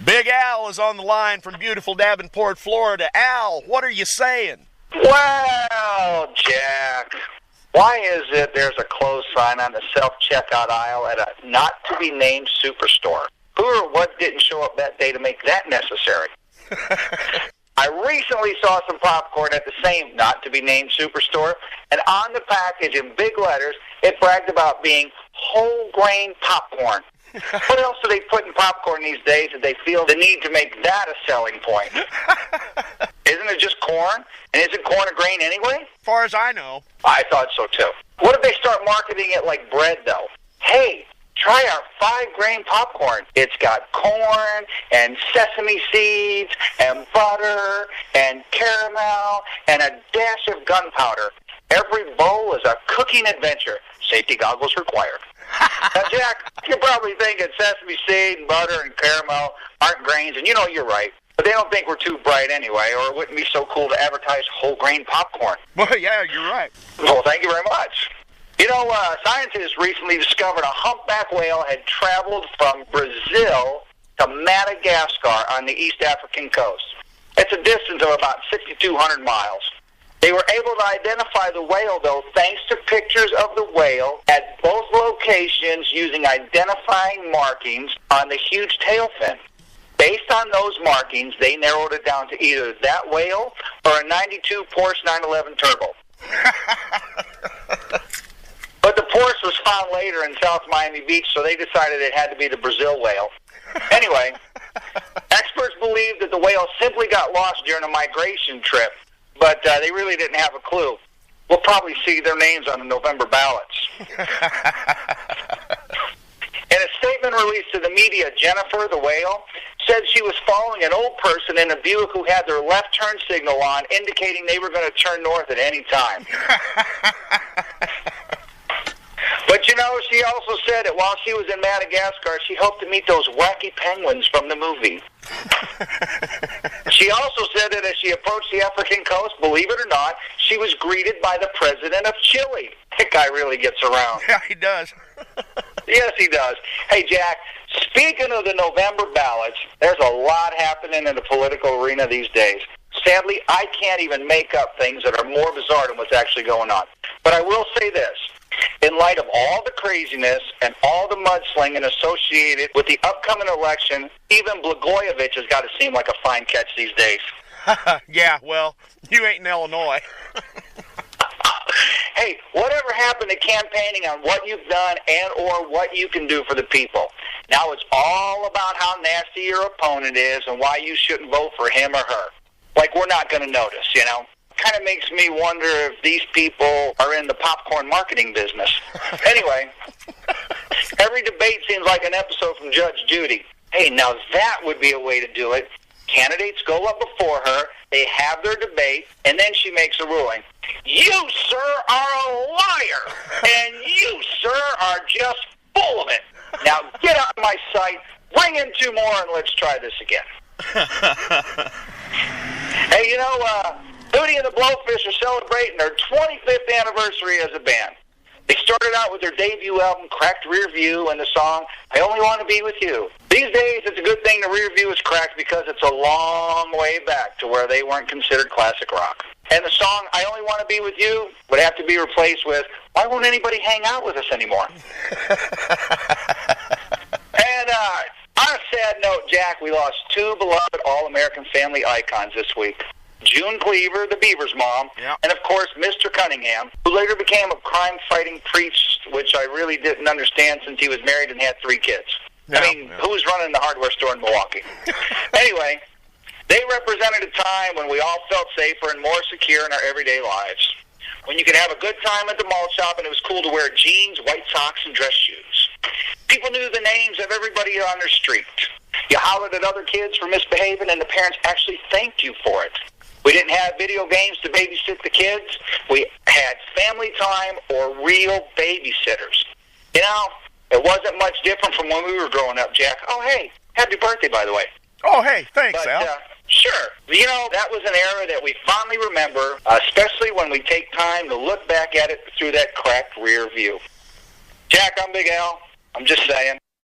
Big Al is on the line from beautiful Davenport, Florida. Al, what are you saying? Well, Jack, why is it there's a close sign on the self-checkout aisle at a not-to-be-named superstore? Who or what didn't show up that day to make that necessary? I recently saw some popcorn at the same not-to-be-named superstore, and on the package in big letters, it bragged about being whole-grain popcorn. What else do they put in popcorn these days that they feel the need to make that a selling point? Isn't it just corn? And isn't corn a grain anyway? As far as I know. I thought so, too. What if they start marketing it like bread, though? Hey, try our 5-grain popcorn. It's got corn and sesame seeds and butter and caramel and a dash of gunpowder. Every bowl is a cooking adventure. Safety goggles required. Now, Jack, you're probably thinking sesame seed and butter and caramel aren't grains, and you know you're right. But they don't think we're too bright anyway, or it wouldn't be so cool to advertise whole-grain popcorn. Well, yeah, you're right. Well, thank you very much. You know, scientists recently discovered a humpback whale had traveled from Brazil to Madagascar on the East African coast. It's a distance of about 6,200 miles. They were able to identify the whale, though, thanks to pictures of the whale at both locations using identifying markings on the huge tail fin. Based on those markings, they narrowed it down to either that whale or a 92 Porsche 911 Turbo. But the Porsche was found later in South Miami Beach, so they decided it had to be the Brazil whale. Anyway, experts believe that the whale simply got lost during a migration trip, but they really didn't have a clue. We'll probably see their names on the November ballots. In a statement released to the media, Jennifer, the whale, said she was following an old person in a Buick who had their left turn signal on, indicating they were going to turn north at any time. But, you know, she also said that while she was in Madagascar, she hoped to meet those wacky penguins from the movie. She also said that as she approached the African coast, believe it or not, she was greeted by the president of Chile. That guy really gets around. Yeah, he does. Yes, he does. Hey, Jack, speaking of the November ballots, there's a lot happening in the political arena these days. Sadly, I can't even make up things that are more bizarre than what's actually going on. But I will say this. In light of all the craziness and all the mudslinging associated with the upcoming election, even Blagojevich has got to seem like a fine catch these days. Yeah, well, you ain't in Illinois. Hey, whatever happened to campaigning on what you've done and or what you can do for the people? Now it's all about how nasty your opponent is and why you shouldn't vote for him or her. Like we're not going to notice, you know? Kind of makes me wonder if these people are in the popcorn marketing business. Anyway, every debate seems like an episode from Judge Judy. Hey, now that would be a way to do it. Candidates go up before her, they have their debate, and then she makes a ruling. You, sir, are a liar, and you, sir, are just full of it. Now get out of my sight, bring in 2 more, and let's try this again. Hey, you know, Hootie and the Blowfish are celebrating their 25th anniversary as a band. They started out with their debut album, Cracked Rear View, and the song, I Only Want to Be With You. These days, it's a good thing the rear view is cracked because it's a long way back to where they weren't considered classic rock. And the song, I Only Want to Be With You, would have to be replaced with, Why Won't Anybody Hang Out With Us Anymore? And on a sad note, Jack, we lost 2 beloved All-American family icons this week. June Cleaver, the Beavers' mom, and, of course, Mr. Cunningham, who later became a crime-fighting priest, which I really didn't understand since he was married and had 3 kids. I mean, who was running the hardware store in Milwaukee? Anyway, they represented a time when we all felt safer and more secure in our everyday lives. When you could have a good time at the mall shop and it was cool to wear jeans, white socks, and dress shoes. People knew the names of everybody on their street. You hollered at other kids for misbehaving and the parents actually thanked you for it. We didn't have video games to babysit the kids. We had family time or real babysitters. You know, it wasn't much different from when we were growing up, Jack. Oh, hey, happy birthday, by the way. Oh, hey, thanks, Al. Sure. You know, that was an era that we fondly remember, especially when we take time to look back at it through that cracked rear view. Jack, I'm Big Al. I'm just saying.